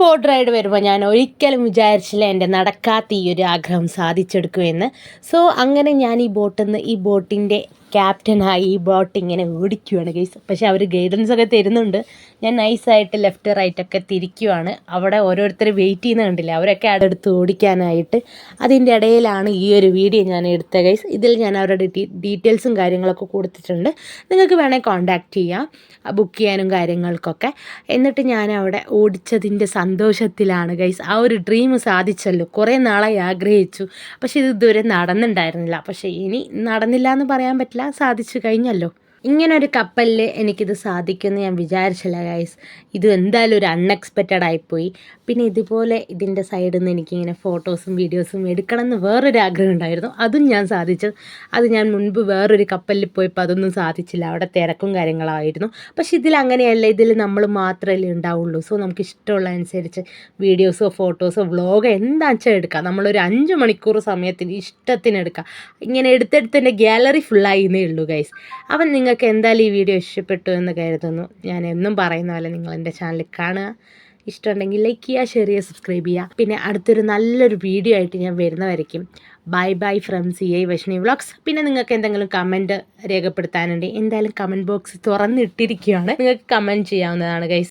Boat ride വരുമ്പോൾ ഞാൻ ഒരിക്കലും വിചാരിച്ചില്ല എൻ്റെ നടക്കാത്ത ഈ ഒരു ആഗ്രഹം സാധിച്ചെടുക്കുമെന്ന്. സോ അങ്ങനെ ഞാൻ ഈ ബോട്ടിൻ്റെ ക്യാപ്റ്റനായി ഈ ബോട്ട് ഇങ്ങനെ ഓടിക്കുകയാണ് ഗൈസ്. പക്ഷേ അവർ ഗൈഡൻസ് ഒക്കെ തരുന്നുണ്ട്. ഞാൻ നൈസായിട്ട് ലെഫ്റ്റ് റൈറ്റൊക്കെ തിരിക്കുവാണ്. അവിടെ ഓരോരുത്തർ വെയിറ്റ് ചെയ്യുന്ന കണ്ടില്ല, അവരൊക്കെ അടുത്ത് ഓടിക്കാനായിട്ട്. അതിൻ്റെ ഇടയിലാണ് ഈ ഒരു വീഡിയോ ഞാൻ എടുത്ത ഗൈസ്. ഇതിൽ ഞാൻ അവരുടെ ഡീറ്റെയിൽസും കാര്യങ്ങളൊക്കെ കൊടുത്തിട്ടുണ്ട്. നിങ്ങൾക്ക് വേണമെങ്കിൽ കോൺടാക്റ്റ് ചെയ്യാം ബുക്ക് ചെയ്യാനും കാര്യങ്ങൾക്കൊക്കെ. എന്നിട്ട് ഞാൻ അവിടെ ഓടിച്ചതിൻ്റെ സന്തോഷത്തിലാണ് ഗൈസ്. ആ ഒരു ഡ്രീം സാധിച്ചല്ലോ. കുറേ നാളായി ആഗ്രഹിച്ചു, പക്ഷേ ഇത് ഇതുവരെ നടന്നിട്ടുണ്ടായിരുന്നില്ല. പക്ഷേ ഇനി നടന്നില്ല എന്ന് പറയാൻ പറ്റില്ല, സാധിച്ചു കഴിഞ്ഞല്ലോ. ഇങ്ങനൊരു കപ്പലിൽ എനിക്കിത് സാധിക്കുമെന്ന് ഞാൻ വിചാരിച്ചില്ല ഗൈസ്. ഇത് എന്തായാലും ഒരു അൺഎക്സ്പെക്റ്റഡ് ആയിപ്പോയി. പിന്നെ ഇതുപോലെ ഇതിൻ്റെ സൈഡിൽ നിന്ന് എനിക്കിങ്ങനെ ഫോട്ടോസും വീഡിയോസും എടുക്കണം എന്ന് വേറൊരു ആഗ്രഹം ഉണ്ടായിരുന്നു. അതും ഞാൻ സാധിച്ചു. അത് ഞാൻ മുൻപ് വേറൊരു കപ്പലിൽ പോയപ്പോൾ അതൊന്നും സാധിച്ചില്ല, അവിടെ തിരക്കും കാര്യങ്ങളായിരുന്നു. പക്ഷെ ഇതിൽ അങ്ങനെയല്ല, ഇതിൽ നമ്മൾ മാത്രമല്ലേ ഉണ്ടാവുള്ളൂ. സോ നമുക്ക് ഇഷ്ടമുള്ള അനുസരിച്ച് വീഡിയോസോ ഫോട്ടോസോ വ്ളോഗോ എന്താ വെച്ചാൽ എടുക്കാം. നമ്മളൊരു 5 മണിക്കൂർ സമയത്തിന് ഇഷ്ടത്തിന് എടുക്കാം. ഇങ്ങനെ എടുത്തെടുത്ത് എൻ്റെ ഗ്യാലറി ഫുള്ളായിന്നേ ഉള്ളൂ ഗൈസ്. അപ്പം നിങ്ങൾക്ക് എന്തായാലും ഈ വീഡിയോ ഇഷ്ടപ്പെട്ടു എന്ന് കരുതുന്നു. ഞാൻ എന്നും പറയുന്ന പോലെ നിങ്ങൾ എൻ്റെ ചാനൽ കാണുക, ഇഷ്ടമുണ്ടെങ്കിൽ ലൈക്ക് ചെയ്യുക, ഷെയർ ചെയ്യുക, സബ്സ്ക്രൈബ് ചെയ്യുക. പിന്നെ അടുത്തൊരു നല്ലൊരു വീഡിയോ ആയിട്ട് ഞാൻ വരുന്നവരേക്കും bye bye from CI Vaishnavi vlogs. പിന്നെ നിങ്ങൾക്ക് എന്തെങ്കിലും കമൻറ്റ് രേഖപ്പെടുത്താനുണ്ടെങ്കിൽ എന്തായാലും കമൻറ്റ് ബോക്സ് തുറന്നിട്ടിരിക്കുകയാണ്, നിങ്ങൾക്ക് കമൻറ്റ് ചെയ്യാവുന്നതാണ് ഗൈസ്.